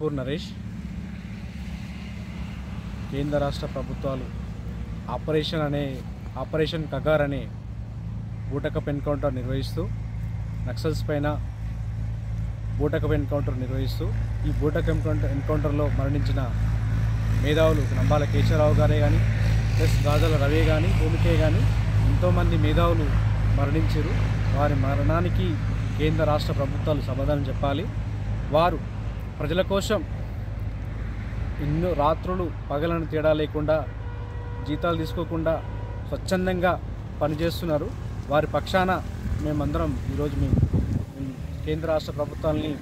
Poor Naresh కేంద్ర రాష్ట్ర ప్రభుత్వాలు ఆపరేషన్ కగార్ అనే బూటకప్ ఎన్కౌంటర్ నిర్వహిస్తూ నక్సల్స్ పైన బూటకప్ ఎన్కౌంటర్ నిర్వహిస్తూ ఈ బూటకప్ ఎన్కౌంటర్లో మరణించిన మేధావులు నంబాల కేశవరావు గారే కానీ ప్లస్ గాజల రవి కానీ భూమికే కానీ ఎంతోమంది మేధావులు మరణించారు. వారి మరణానికి కేంద్ర రాష్ట్ర ప్రభుత్వాలు సమాధానం చెప్పాలి. వారు ప్రజల కోసం ఎన్నో రాత్రులు పగలను తేడా లేకుండా జీతాలు తీసుకోకుండా స్వచ్ఛందంగా పనిచేస్తున్నారు. వారి పక్షాన మేమందరం ఈరోజు మేము కేంద్ర రాష్ట్ర ప్రభుత్వాలని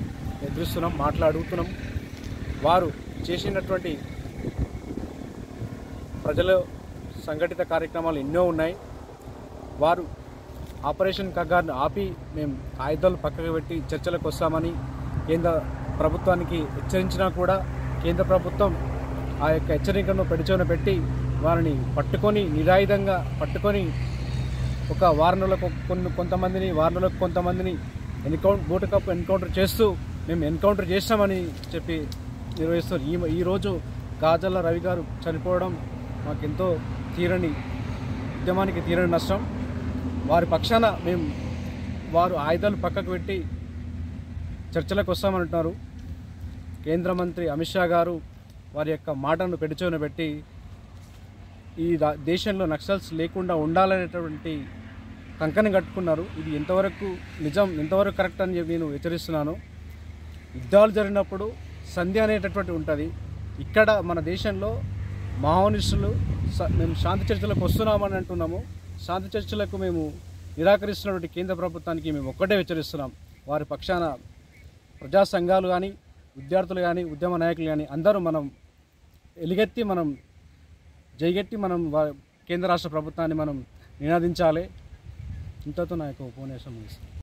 ఎదురుస్తున్నాం, మాట్లాడుతున్నాం. వారు చేసినటువంటి ప్రజల సంఘటిత కార్యక్రమాలు ఎన్నో ఉన్నాయి. వారు ఆపరేషన్ కగార్ను ఆపి మేము ఆయుధాలు పక్కకు పెట్టి చర్చలకు వస్తామని కేంద్ర ప్రభుత్వానికి హెచ్చరించినా కూడా కేంద్ర ప్రభుత్వం ఆ యొక్క హెచ్చరికను పెడిచోన పెట్టి వారిని పట్టుకొని నిరాయుధంగా పట్టుకొని ఒక వారంలోకి కొంతమందిని బూటకప్ ఎన్కౌంటర్ చేస్తూ మేము ఎన్కౌంటర్ చేస్తామని చెప్పి నిర్వహిస్తారు. ఈరోజు గాజల రవి గారు చనిపోవడం మాకెంతో ఉద్యమానికి తీరని నష్టం. వారి పక్షాన వారు ఆయుధాలు పక్కకు పెట్టి చర్చలకు వస్తామంటున్నారు. కేంద్ర మంత్రి అమిత్ షా గారు వారి యొక్క మాటను పెడిచోన పెట్టి ఈ దేశంలో నక్సల్స్ లేకుండా ఉండాలనేటువంటి కంకణం కట్టుకున్నారు. ఇది ఎంతవరకు నిజం, ఎంతవరకు కరెక్ట్ అని నేను హెచ్చరిస్తున్నాను. యుద్ధాలు జరిగినప్పుడు సంధి అనేటటువంటి ఉంటుంది. ఇక్కడ మన దేశంలో మహోనిష్ఠులు మేము శాంతి చర్చలకు వస్తున్నామని అంటున్నాము. శాంతి చర్చలకు మేము నిరాకరిస్తున్నటువంటి కేంద్ర ప్రభుత్వానికి మేము ఒక్కటే హెచ్చరిస్తున్నాం. వారి పక్షాన ప్రజా సంఘాలు కానీ, విద్యార్థులు కానీ, ఉద్యమ నాయకులు కానీ అందరూ మనం ఎలుగెత్తి జైగెత్తి కేంద్ర రాష్ట్ర ప్రభుత్వాన్ని నినాదించాలి. ఇంతతో నా యొక్క ఉపన్యాసం ముగిస్తాను.